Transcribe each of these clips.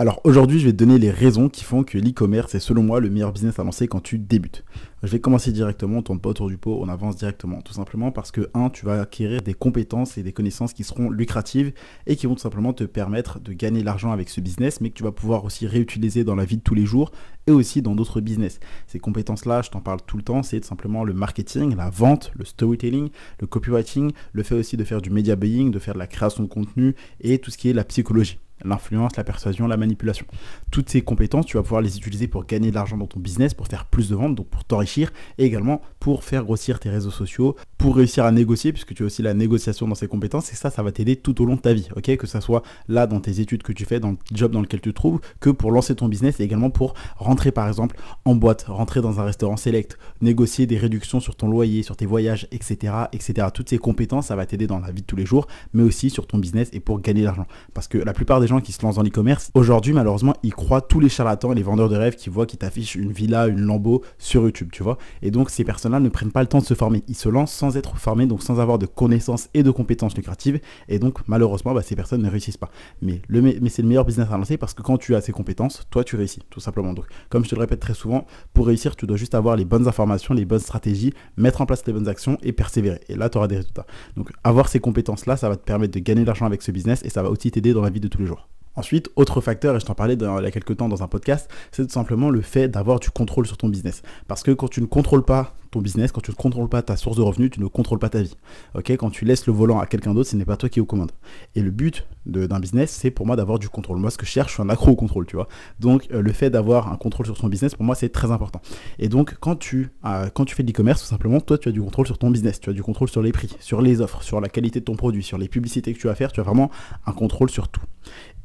Alors aujourd'hui, je vais te donner les raisons qui font que l'e-commerce est selon moi le meilleur business à lancer quand tu débutes. Je vais commencer directement, on tourne pas autour du pot, on avance directement. Tout simplement parce que tu vas acquérir des compétences et des connaissances qui seront lucratives et qui vont tout simplement te permettre de gagner de l'argent avec ce business, mais que tu vas pouvoir aussi réutiliser dans la vie de tous les jours et aussi dans d'autres business. Ces compétences-là, je t'en parle tout le temps, c'est tout simplement le marketing, la vente, le storytelling, le copywriting, le fait aussi de faire du media buying, de faire de la création de contenu et tout ce qui est la psychologie. L'influence, la persuasion, la manipulation. Toutes ces compétences, tu vas pouvoir les utiliser pour gagner de l'argent dans ton business, pour faire plus de ventes, donc pour t'enrichir, et également pour faire grossir tes réseaux sociaux, pour réussir à négocier, puisque tu as aussi la négociation dans ces compétences, et ça va t'aider tout au long de ta vie, ok? Que ça soit là dans tes études que tu fais, dans le job dans lequel tu te trouves, que pour lancer ton business, et également pour rentrer par exemple en boîte, rentrer dans un restaurant select, négocier des réductions sur ton loyer, sur tes voyages, etc., etc. Toutes ces compétences, ça va t'aider dans la vie de tous les jours, mais aussi sur ton business et pour gagner de l'argent. Parce que la plupart des gens qui se lancent dans l'e-commerce, aujourd'hui, malheureusement, ils croient tous les charlatans et les vendeurs de rêves qui voient qu'ils t'affichent une villa, une Lambo sur YouTube, tu vois. Et donc, ces personnes-là ne prennent pas le temps de se former. Ils se lancent sans être formés, donc sans avoir de connaissances et de compétences lucratives. Et donc, malheureusement, ces personnes ne réussissent pas. Mais c'est le meilleur business à lancer parce que quand tu as ces compétences, toi, tu réussis, tout simplement. Donc, comme je te le répète très souvent, pour réussir, tu dois juste avoir les bonnes informations, les bonnes stratégies, mettre en place les bonnes actions et persévérer. Et là, tu auras des résultats. Donc, avoir ces compétences-là, ça va te permettre de gagner de l'argent avec ce business et ça va aussi t'aider dans la vie de tous les jours. Ensuite, autre facteur, et je t'en parlais il y a quelques temps dans un podcast, c'est tout simplement le fait d'avoir du contrôle sur ton business. Parce que quand tu ne contrôles pas ton business, quand tu ne contrôles pas ta source de revenus, tu ne contrôles pas ta vie. Ok, quand tu laisses le volant à quelqu'un d'autre, ce n'est pas toi qui es aux commandes. Et le but d'un business, c'est pour moi d'avoir du contrôle. Moi, ce que je cherche, je suis un accro au contrôle, tu vois. Donc, le fait d'avoir un contrôle sur son business, pour moi, c'est très important. Et donc, quand tu fais de l'e-commerce, tout simplement, toi, tu as du contrôle sur ton business. Tu as du contrôle sur les prix, sur les offres, sur la qualité de ton produit, sur les publicités que tu vas faire. Tu as vraiment un contrôle sur tout.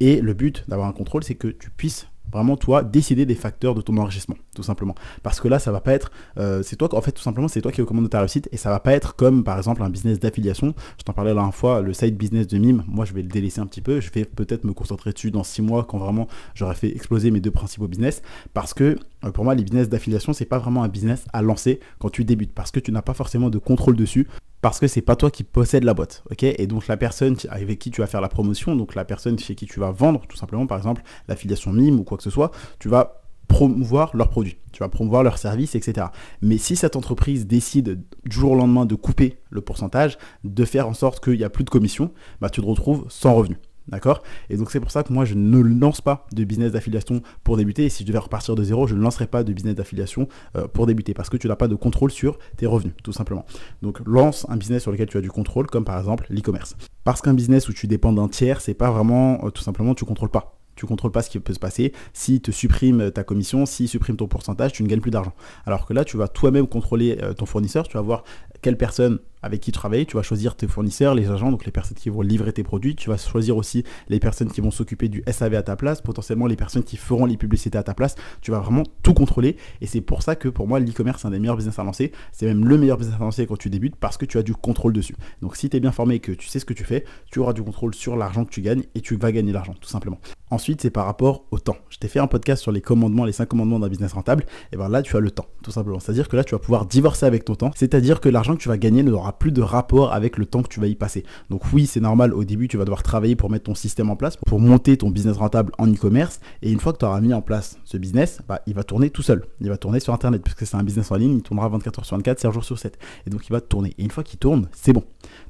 Et le but d'avoir un contrôle, c'est que tu puisses vraiment, toi, décider des facteurs de ton enrichissement, tout simplement. Parce que là, ça va pas être... c'est toi, en fait, tout simplement, c'est toi qui es aux commandes de ta réussite et ça va pas être comme, par exemple, un business d'affiliation. Je t'en parlais la dernière fois, le side business de Mime. Moi, je vais le délaisser un petit peu. Je vais peut-être me concentrer dessus dans 6 mois quand vraiment j'aurai fait exploser mes 2 principaux business. Parce que, pour moi, les business d'affiliation, c'est pas vraiment un business à lancer quand tu débutes. Parce que tu n'as pas forcément de contrôle dessus. Parce que c'est pas toi qui possède la boîte, ok? Et donc la personne avec qui tu vas faire la promotion, donc la personne chez qui tu vas vendre, tout simplement, par exemple, l'affiliation Mime ou quoi que ce soit, tu vas promouvoir leurs produits, tu vas promouvoir leurs services, etc. Mais si cette entreprise décide du jour au lendemain de couper le pourcentage, de faire en sorte qu'il n'y a plus de commission, tu te retrouves sans revenu. D'accord? Et donc c'est pour ça que moi je ne lance pas de business d'affiliation pour débuter, et si je devais repartir de zéro, je ne lancerai pas de business d'affiliation pour débuter, parce que tu n'as pas de contrôle sur tes revenus, tout simplement. Donc lance un business sur lequel tu as du contrôle, comme par exemple l'e-commerce. Parce qu'un business où tu dépends d'un tiers, c'est pas vraiment, tout simplement, tu contrôles pas. Tu ne contrôles pas ce qui peut se passer. S'il te supprime ta commission, s'il supprime ton pourcentage, tu ne gagnes plus d'argent. Alors que là, tu vas toi-même contrôler ton fournisseur, tu vas voir quelle personne avec qui travailler, tu vas choisir tes fournisseurs, les agents, donc les personnes qui vont livrer tes produits, tu vas choisir aussi les personnes qui vont s'occuper du SAV à ta place, potentiellement les personnes qui feront les publicités à ta place, tu vas vraiment tout contrôler, et c'est pour ça que pour moi l'e-commerce c'est un des meilleurs business à lancer, c'est même le meilleur business à lancer quand tu débutes, parce que tu as du contrôle dessus. Donc si tu es bien formé et que tu sais ce que tu fais, tu auras du contrôle sur l'argent que tu gagnes, et tu vas gagner de l'argent, tout simplement. Ensuite, c'est par rapport au temps. Je t'ai fait un podcast sur les commandements, les 5 commandements d'un business rentable, et bien là tu as le temps, tout simplement. C'est-à-dire que là tu vas pouvoir divorcer avec ton temps, c'est-à-dire que l'argent que tu vas gagner n'aura plus de rapport avec le temps que tu vas y passer. Donc oui, c'est normal, au début tu vas devoir travailler pour mettre ton système en place, pour monter ton business rentable en e-commerce, et une fois que tu auras mis en place ce business, il va tourner tout seul, il va tourner sur internet, puisque c'est un business en ligne, il tournera 24 heures sur 24, 7 jours sur 7, et donc il va tourner, et une fois qu'il tourne, c'est bon.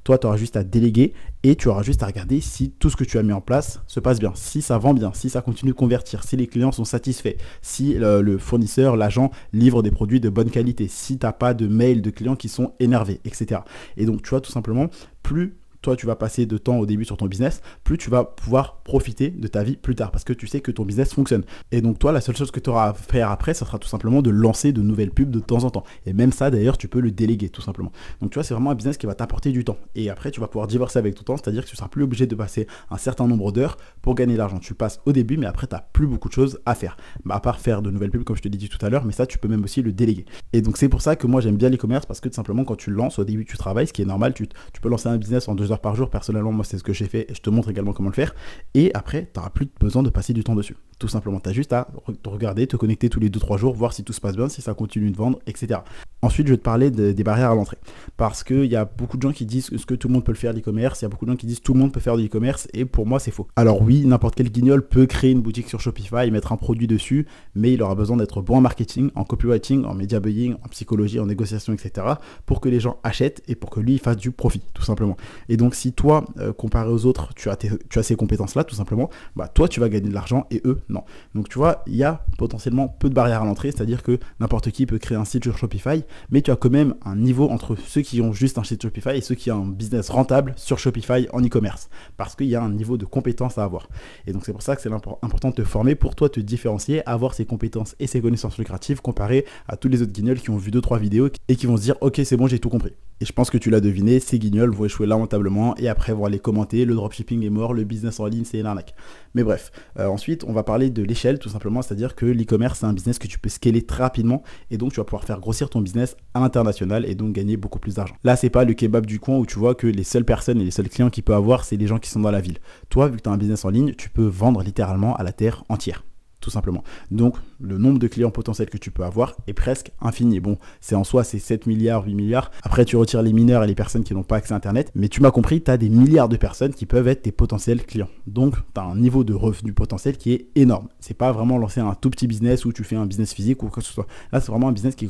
Toi tu auras juste à déléguer, et tu auras juste à regarder si tout ce que tu as mis en place se passe bien, si ça vend bien, si ça continue de convertir, si les clients sont satisfaits, si le fournisseur, l'agent livre des produits de bonne qualité, si tu n'as pas de mails de clients qui sont énervés, etc. Et donc tu vois, tout simplement, plus toi tu vas passer de temps au début sur ton business, plus tu vas pouvoir profiter de ta vie plus tard, parce que tu sais que ton business fonctionne. Et donc toi, la seule chose que tu auras à faire après, ça sera tout simplement de lancer de nouvelles pubs de temps en temps. Et même ça d'ailleurs, tu peux le déléguer tout simplement. Donc tu vois, c'est vraiment un business qui va t'apporter du temps. Et après, tu vas pouvoir divorcer avec ton temps, c'est-à-dire que tu seras plus obligé de passer un certain nombre d'heures pour gagner de l'argent. Tu le passes au début, mais après tu n'as plus beaucoup de choses à faire. À part faire de nouvelles pubs comme je te l'ai dit tout à l'heure, mais ça tu peux même aussi le déléguer. Et donc c'est pour ça que moi j'aime bien l'e-commerce, parce que tout simplement quand tu le lances, au début tu travailles, ce qui est normal, tu peux lancer un business en 2 heures par jour. Personnellement, moi c'est ce que j'ai fait et je te montre également comment le faire. Et après, tu n'auras plus besoin de passer du temps dessus. tout simplement. Tu as juste à regarder, te connecter tous les 2-3 jours, voir si tout se passe bien, si ça continue de vendre, etc. Ensuite, je vais te parler des barrières à l'entrée. Parce qu'il y a beaucoup de gens qui disent que tout le monde peut le faire l'e-commerce, il y a beaucoup de gens qui disent tout le monde peut faire de l'e-commerce, et pour moi, c'est faux. Alors oui, n'importe quel guignol peut créer une boutique sur Shopify, mettre un produit dessus, mais il aura besoin d'être bon en marketing, en copywriting, en media buying, en psychologie, en négociation, etc. pour que les gens achètent et pour que lui, il fasse du profit, tout simplement. Et donc, si toi, comparé aux autres, tu as ces compétences-là, tout simplement, bah toi, tu vas gagner de l'argent et eux, non. Donc, tu vois, il y a potentiellement peu de barrières à l'entrée, c'est-à-dire que n'importe qui peut créer un site sur Shopify, mais tu as quand même un niveau entre ceux qui ont juste un site Shopify et ceux qui ont un business rentable sur Shopify en e-commerce, parce qu'il y a un niveau de compétence à avoir. Et donc c'est pour ça que c'est important de te former pour toi te différencier, avoir ces compétences et ces connaissances lucratives comparé à tous les autres guignols qui ont vu 2-3 vidéos et qui vont se dire ok c'est bon j'ai tout compris. Et je pense que tu l'as deviné, ces guignols vont échouer lamentablement et après vont aller commenter le dropshipping est mort, le business en ligne c'est une arnaque. Mais bref, ensuite on va parler de l'échelle tout simplement, c'est-à-dire que l'e-commerce c'est un business que tu peux scaler très rapidement et donc tu vas pouvoir faire grossir ton business à l'international et donc gagner beaucoup plus d'argent. Là c'est pas le kebab du coin où tu vois que les seules personnes et les seuls clients qu'il peut avoir c'est les gens qui sont dans la ville. Toi vu que tu as un business en ligne, tu peux vendre littéralement à la terre entière. Tout simplement. Donc, le nombre de clients potentiels que tu peux avoir est presque infini. Bon, c'est en soi, c'est 7 milliards, 8 milliards. Après, tu retires les mineurs et les personnes qui n'ont pas accès à Internet. Mais tu m'as compris, tu as des milliards de personnes qui peuvent être tes potentiels clients. Donc, tu as un niveau de revenu potentiel qui est énorme. C'est pas vraiment lancer un tout petit business où tu fais un business physique ou quoi que ce soit. Là, c'est vraiment un business qui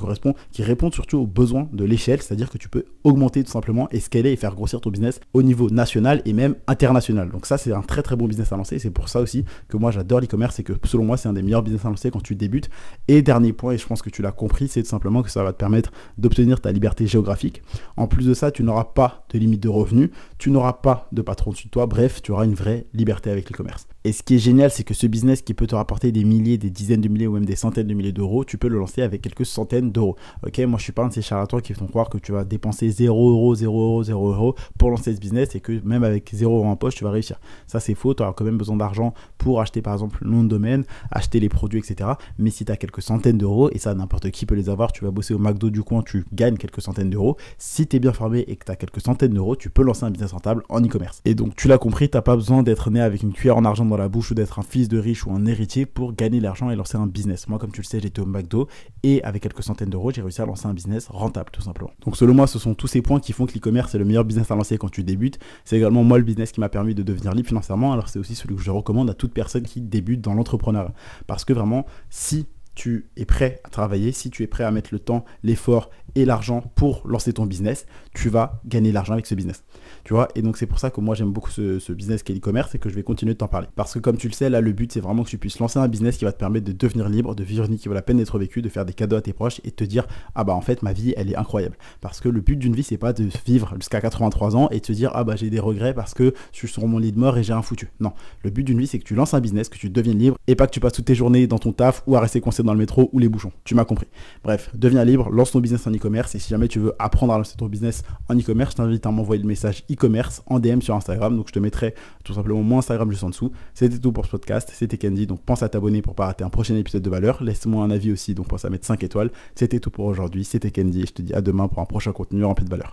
répond surtout aux besoins de l'échelle. C'est-à-dire que tu peux augmenter tout simplement et scaler et faire grossir ton business au niveau national et même international. Donc ça, c'est un très très bon business à lancer. C'est pour ça aussi que moi, j'adore l'e-commerce et que selon moi, c'est un des meilleurs business à lancer quand tu débutes. Et dernier point, et je pense que tu l'as compris, c'est tout simplement que ça va te permettre d'obtenir ta liberté géographique. En plus de ça, tu n'auras pas de limite de revenus, tu n'auras pas de patron dessus de toi, bref, tu auras une vraie liberté avec l'e-commerce. Et ce qui est génial, c'est que ce business qui peut te rapporter des milliers, des dizaines de milliers ou même des centaines de milliers d'euros, tu peux le lancer avec quelques centaines d'euros. Ok, moi je suis pas un de ces charlatans qui font croire que tu vas dépenser 0 €, 0 €, 0 € pour lancer ce business et que même avec 0 € en poche, tu vas réussir. Ça c'est faux, tu auras quand même besoin d'argent pour acheter par exemple le nom de domaine, acheter les produits, etc. Mais si tu as quelques centaines d'euros, et ça n'importe qui peut les avoir, tu vas bosser au McDo du coin, tu gagnes quelques centaines d'euros. Si tu es bien formé et que tu as quelques centaines d'euros, tu peux lancer un business rentable en e-commerce. Et donc tu l'as compris, tu n'as pas besoin d'être né avec une cuillère en argent dans la bouche ou d'être un fils de riche ou un héritier pour gagner de l'argent et lancer un business. Moi, comme tu le sais, j'étais au McDo et avec quelques centaines d'euros, j'ai réussi à lancer un business rentable tout simplement. Donc selon moi, ce sont tous ces points qui font que l'e-commerce est le meilleur business à lancer quand tu débutes. C'est également moi le business qui m'a permis de devenir libre financièrement. Alors c'est aussi celui que je recommande à toute personne qui débute dans l'entrepreneuriat. Parce que vraiment, si tu es prêt à travailler, si tu es prêt à mettre le temps, l'effort et l'argent pour lancer ton business, tu vas gagner de l'argent avec ce business. Tu vois, et donc c'est pour ça que moi j'aime beaucoup ce business qu'est l'e-commerce et que je vais continuer de t'en parler. Parce que comme tu le sais, là le but c'est vraiment que tu puisses lancer un business qui va te permettre de devenir libre, de vivre une vie qui vaut la peine d'être vécue, de faire des cadeaux à tes proches et de te dire ah bah en fait ma vie elle est incroyable. Parce que le but d'une vie c'est pas de vivre jusqu'à 83 ans et de te dire ah bah j'ai des regrets parce que je suis sur mon lit de mort et j'ai un foutu. Non, le but d'une vie c'est que tu lances un business, que tu deviennes libre et pas que tu passes toutes tes journées dans ton taf ou à rester coincé dans le métro ou les bouchons. Tu m'as compris. Bref, deviens libre, lance ton business en e-commerce et si jamais tu veux apprendre à lancer ton business en e-commerce, je t'invite à m'envoyer le message e-commerce en DM sur Instagram. Donc je te mettrai tout simplement mon Instagram juste en dessous. C'était tout pour ce podcast. C'était Candy. Donc pense à t'abonner pour pas rater un prochain épisode de valeur. Laisse-moi un avis aussi. Donc pense à mettre 5 étoiles. C'était tout pour aujourd'hui. C'était Candy. Et je te dis à demain pour un prochain contenu rempli de valeur.